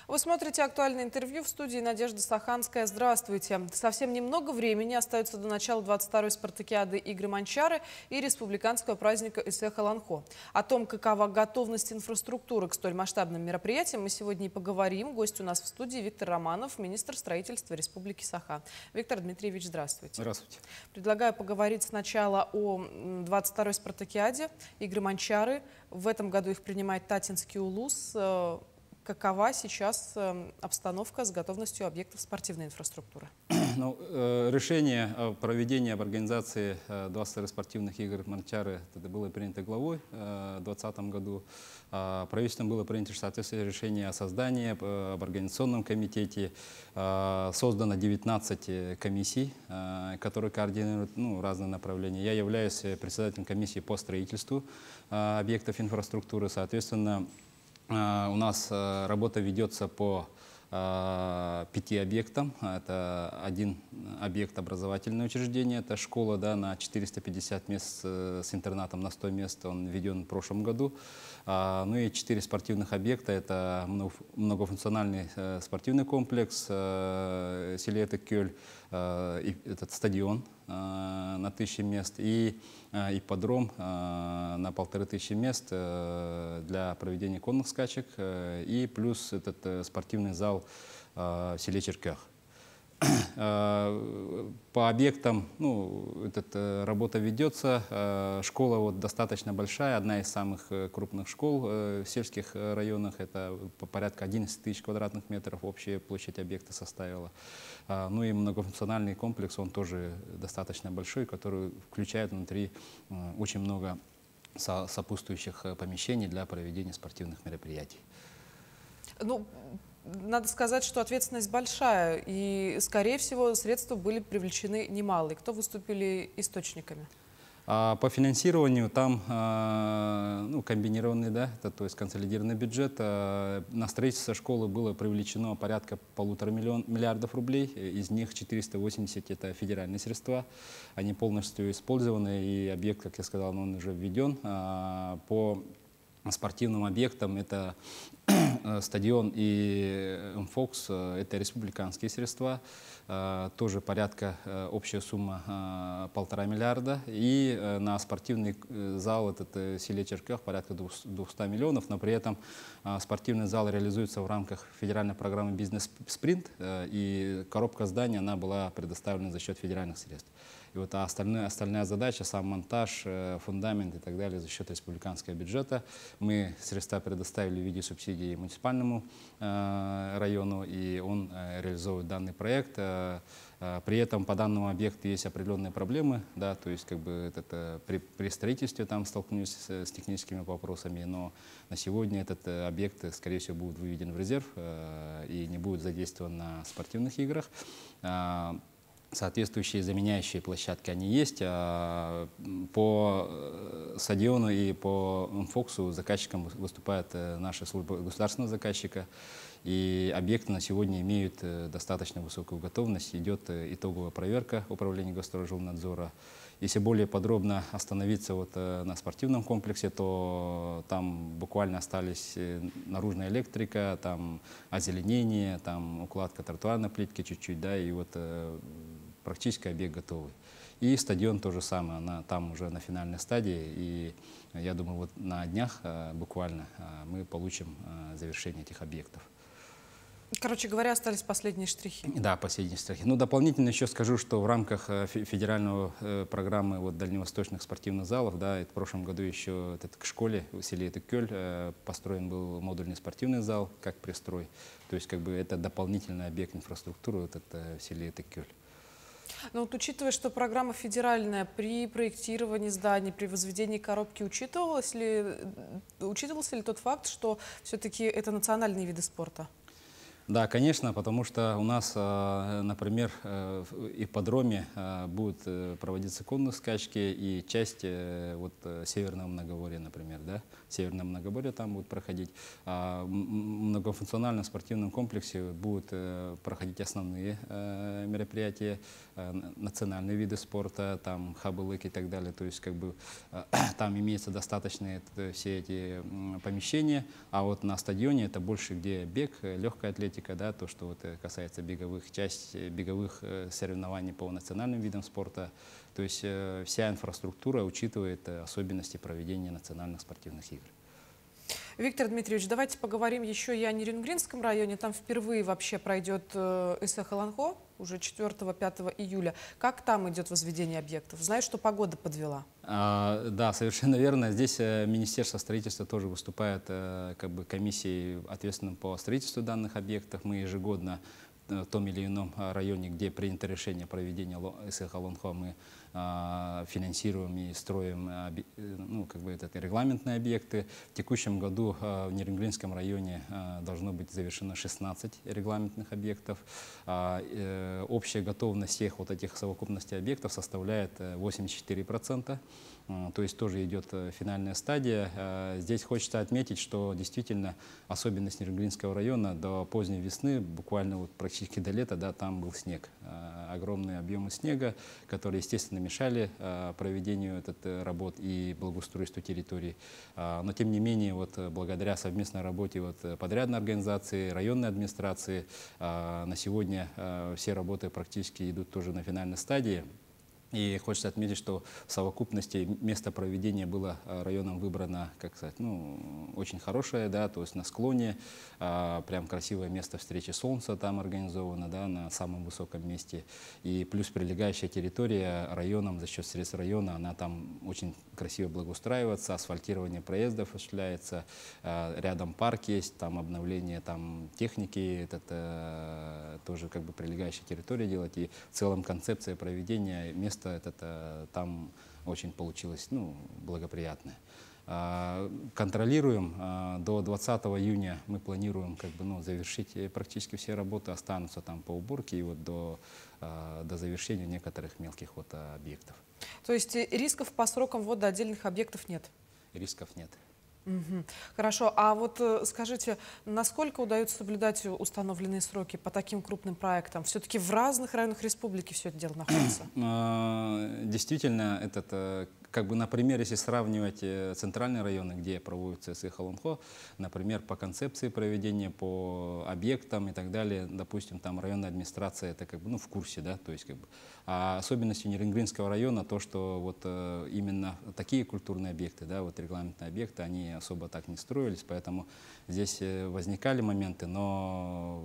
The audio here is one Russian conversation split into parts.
Вы смотрите «Актуальное интервью», в студии Надежда Саханская. Здравствуйте. Совсем немного времени остается до начала 22-й спартакиады «Игры Манчары» и республиканского праздника Исэх-Аланхо. О том, какова готовность инфраструктуры к столь масштабным мероприятиям, мы сегодня и поговорим. Гость у нас в студии Виктор Романов, министр строительства Республики Саха. Виктор Дмитриевич, здравствуйте. Здравствуйте. Предлагаю поговорить сначала о 22-й спартакиаде «Игры Манчары». В этом году их принимает Татинский улус. Какова сейчас обстановка с готовностью объектов спортивной инфраструктуры? Решение о проведении, об организации 22 спортивных игр Манчары было принято главой в 2020 году. Правительством было принято соответствующее решение о создании, об организационном комитете. Создано 19 комиссий, которые координируют разные направления. Я являюсь председателем комиссии по строительству объектов инфраструктуры. Соответственно, у нас работа ведется по 5 объектам. Это один объект образовательное учреждение, это школа на 450 мест с интернатом на 100 мест, он введен в прошлом году. Ну и 4 спортивных объекта, это многофункциональный спортивный комплекс Селетек-Кёль, этот стадион на 1000 мест и ипподром на 1500 мест для проведения конных скачек и плюс этот спортивный зал в селе Черкях. По объектам работа ведется. Школа достаточно большая, одна из самых крупных школ в сельских районах. Это порядка 11 тысяч квадратных метров общая площадь объекта составила. Ну и многофункциональный комплекс, он тоже достаточно большой, который включает внутри очень много сопутствующих помещений для проведения спортивных мероприятий. Надо сказать, что ответственность большая, и, скорее всего, средства были привлечены немалые. Кто выступили источниками? По финансированию там комбинированный, то есть консолидированный бюджет. На строительство школы было привлечено порядка 1,5 миллиарда рублей. Из них 480 это федеральные средства. Они полностью использованы, и объект, как я сказал, он уже введен. По спортивным объектам это стадион и МФОКС, это республиканские средства, тоже порядка, общая сумма 1,5 миллиарда. И на спортивный зал, этот селе Черкях, порядка 200 миллионов, но при этом спортивный зал реализуется в рамках федеральной программы «Бизнес-спринт», и коробка здания, она была предоставлена за счет федеральных средств. И остальная задача, сам монтаж, фундамент и так далее за счет республиканского бюджета. Мы средства предоставили в виде субсидий муниципальному району, и он реализовывает данный проект. При этом по данному объекту есть определенные проблемы, то есть при строительстве там столкнулись с техническими вопросами, но на сегодня этот объект, скорее всего, будет выведен в резерв и не будет задействован на спортивных играх. Соответствующие заменяющие площадки, они есть. По стадиону и по МФОКСу заказчиком выступает наша служба государственного заказчика. И объекты на сегодня имеют достаточно высокую готовность. Идет итоговая проверка управления Госстрожилнадзора. Если более подробно остановиться на спортивном комплексе, то там буквально остались наружная электрика, там озеленение, там укладка тротуарной плитки чуть-чуть, и практически объект готовый. И стадион то же самое, там уже на финальной стадии, и я думаю, на днях буквально мы получим завершение этих объектов. Короче говоря, остались последние штрихи. Да, последние штрихи. Дополнительно еще скажу, что в рамках федеральной программы дальневосточных спортивных залов, в прошлом году еще к школе в селе Селетек-Кёль построен был модульный спортивный зал, как пристрой. То есть это дополнительный объект инфраструктуры в селе Селетек-Кёль. Но учитывая, что программа федеральная, при проектировании зданий, при возведении коробки, учитывался ли тот факт, что все-таки это национальные виды спорта? Да, конечно, потому что у нас, например, в ипподроме будут проводиться конные скачки, и часть вот Северного Многогорья, например, да, Северное Многогорье там будет проходить. В многофункциональном спортивном комплексе будут проходить основные мероприятия, национальные виды спорта, там хабы-лык и так далее. То есть как бы там имеются достаточные все эти помещения, а вот на стадионе это больше где бег, легкая атлетика, да, то, что вот касается беговых, часть беговых соревнований по национальным видам спорта. То есть вся инфраструктура учитывает особенности проведения национальных спортивных игр. Виктор Дмитриевич, давайте поговорим еще и о Нерюнгринском районе. Там впервые вообще пройдет ИСЭХ Аланхо уже 4-5 июля. Как там идет возведение объектов? Знаю, что погода подвела. Да, совершенно верно. Здесь Министерство строительства тоже выступает как бы комиссией, ответственным по строительству данных объектов. Мы ежегодно в том или ином районе, где принято решение проведения ИСЭХ Аланхо, мы финансируем и строим ну, как бы регламентные объекты. В текущем году в Нерюнгринском районе должно быть завершено 16 регламентных объектов. Общая готовность всех вот этих совокупностей объектов составляет 84%. То есть тоже идет финальная стадия. Здесь хочется отметить, что действительно особенность Нерюнгринского района до поздней весны, буквально вот практически до лета, да, там был снег. Огромные объемы снега, которые, естественно, мешали проведению работ и благоустройству территорий. Но тем не менее, вот, благодаря совместной работе вот, подрядной организации, районной администрации, на сегодня все работы практически идут тоже на финальной стадии. И хочется отметить, что в совокупности место проведения было районом выбрано, как сказать, ну, очень хорошее, да, то есть на склоне, прям красивое место встречи солнца там организовано, да, на самом высоком месте. И плюс прилегающая территория районом за счет средств района, она там очень красиво благоустраивается, асфальтирование проездов осуществляется, рядом парк есть, там обновление там техники, это тоже как бы прилегающая территория делать. И в целом концепция проведения места там очень получилось, ну, благоприятное. Контролируем. До 20 июня мы планируем как бы, ну, завершить практически все работы, останутся там по уборке и вот до завершения некоторых мелких вот объектов. То есть рисков по срокам ввода отдельных объектов нет? Рисков нет. Угу. Хорошо. А вот скажите, насколько удается соблюдать установленные сроки по таким крупным проектам? Все-таки в разных районах республики все это дело находится? Действительно, как бы, например, если сравнивать центральные районы, где проводится ИСЭХ Аланхо, например, по концепции проведения, по объектам и так далее, допустим, там районная администрация, это как бы, ну, в курсе, да, то есть как бы. А особенностью Нерюнгринского района то, что вот именно такие культурные объекты, да, вот регламентные объекты, они особо так не строились, поэтому здесь возникали моменты, но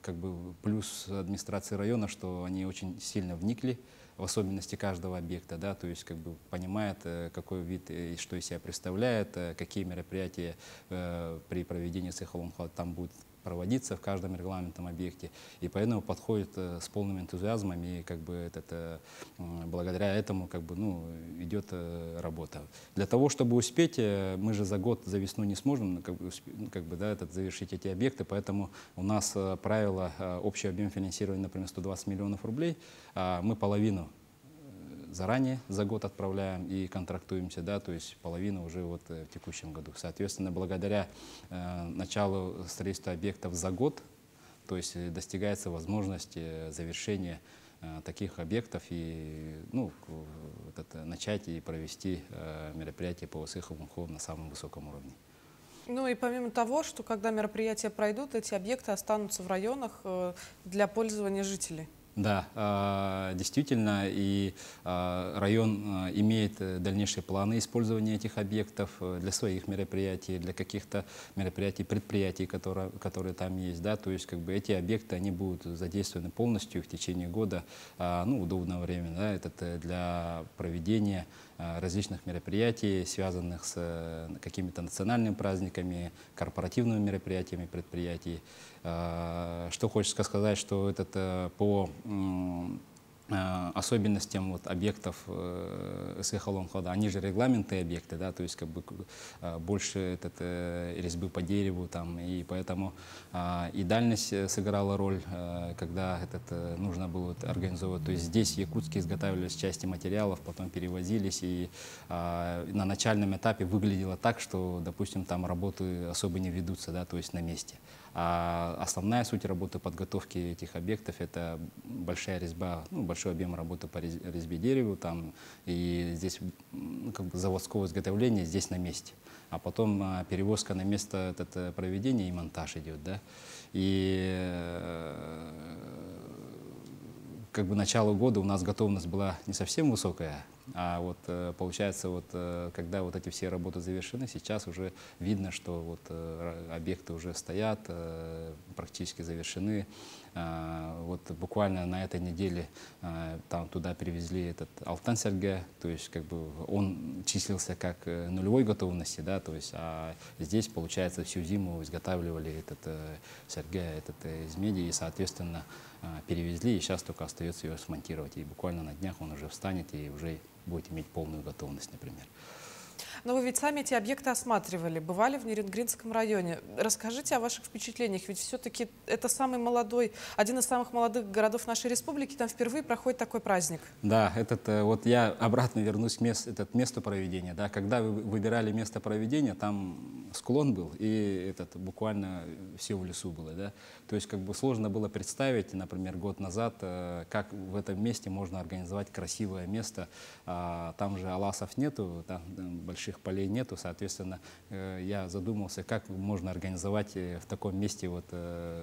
как бы плюс администрации района, что они очень сильно вникли в особенности каждого объекта, да, то есть как бы понимает, какой вид и что из себя представляет, какие мероприятия при проведении ИСЭХ Аланхо там будут проводиться в каждом регламентном объекте, и поэтому подходит с полным энтузиазмом, и как бы благодаря этому как бы, ну, идет работа. Для того, чтобы успеть, мы же за год, за весну не сможем как бы, да, завершить эти объекты, поэтому у нас правило, общий объем финансирования, например, 120 миллионов рублей, мы половину заранее за год отправляем и контрактуемся, да, то есть половину уже вот в текущем году. Соответственно, благодаря началу строительства объектов за год, то есть достигается возможность завершения таких объектов и, ну, начать и провести мероприятия по ИСЭХ Аланхо на самом высоком уровне. Ну и помимо того, что когда мероприятия пройдут, эти объекты останутся в районах для пользования жителей. Да, действительно, и район имеет дальнейшие планы использования этих объектов для своих мероприятий, для каких-то мероприятий, предприятий, которые там есть. Да, то есть как бы эти объекты, они будут задействованы полностью в течение года, ну, удобного времени. Да, это для проведения различных мероприятий, связанных с какими-то национальными праздниками, корпоративными мероприятиями предприятий. Что хочется сказать, что по особенностям вот объектов СХ Алонхода. Они же регламентные объекты, да, то есть как бы больше резьбы по дереву там, и поэтому и дальность сыграла роль, когда нужно было организовывать. То есть здесь в Якутске изготавливались части материалов, потом перевозились, и на начальном этапе выглядело так, что, допустим, там работы особо не ведутся, да, то есть на месте. А основная суть работы подготовки этих объектов — это большая резьба, ну, большой объем работы по резьбе дереву, там, и здесь как бы заводского изготовления здесь на месте. А потом перевозка на место проведения и монтаж идет, да. И как бы начало года у нас готовность была не совсем высокая, а вот получается, вот когда вот эти все работы завершены, сейчас уже видно, что вот объекты уже стоят, практически завершены. Вот буквально на этой неделе там туда привезли этот Алтан Серге, то есть как бы он числился как нулевой готовности, да, то есть, а здесь, получается, всю зиму изготавливали этот Серге, из меди, и, соответственно, перевезли, и сейчас только остается ее смонтировать. И буквально на днях он уже встанет и уже будет иметь полную готовность, например. Но вы ведь сами эти объекты осматривали, бывали в Нерюнгринском районе. Расскажите о ваших впечатлениях, ведь все-таки это самый молодой, один из самых молодых городов нашей республики, там впервые проходит такой праздник. Да, вот я обратно вернусь к месту проведения. Да, когда вы выбирали место проведения, там склон был, и буквально все в лесу было. Да? То есть как бы сложно было представить, например, год назад, как в этом месте можно организовать красивое место. Там же аласов нету, там больших полей нету, соответственно, я задумался, как можно организовать в таком месте вот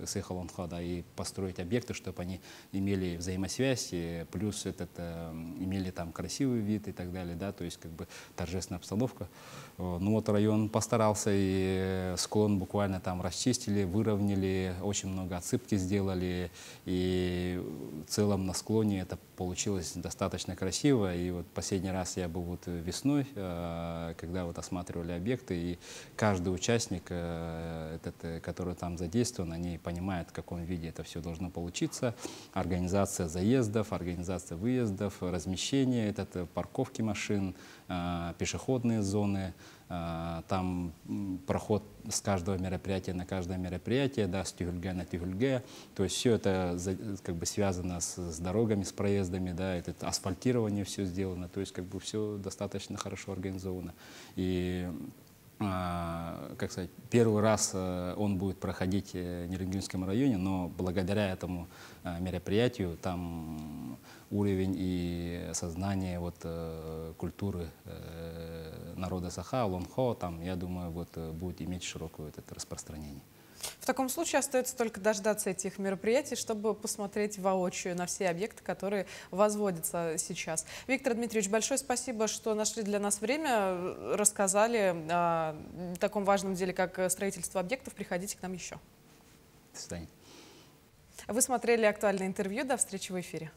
СХ Алонхода и построить объекты, чтобы они имели взаимосвязь, плюс имели там красивый вид и так далее, да, то есть как бы торжественная обстановка. Ну вот район постарался, и склон буквально там расчистили, выровняли, очень много отсыпки сделали, и в целом на склоне это получилось достаточно красиво. И вот последний раз я был вот весной, когда вот осматривали объекты, и каждый участник, который там задействован, они понимают, в каком виде это все должно получиться. Организация заездов, организация выездов, размещение, парковки машин, пешеходные зоны, там проход с каждого мероприятия на каждое мероприятие, да, с тюгюльге на тюгюльге. То есть все это как бы связано с дорогами, с проездами, да, асфальтирование все сделано, то есть как бы все достаточно хорошо организовано. И как сказать, первый раз он будет проходить в Нерюнгринском районе, но благодаря этому мероприятию там уровень и сознание культуры народа Саха, Алонхо, там, я думаю, будет иметь широкое распространение. В таком случае остается только дождаться этих мероприятий, чтобы посмотреть воочию на все объекты, которые возводятся сейчас. Виктор Дмитриевич, большое спасибо, что нашли для нас время, рассказали о таком важном деле, как строительство объектов. Приходите к нам еще. До свидания. Вы смотрели «Актуальное интервью». До встречи в эфире.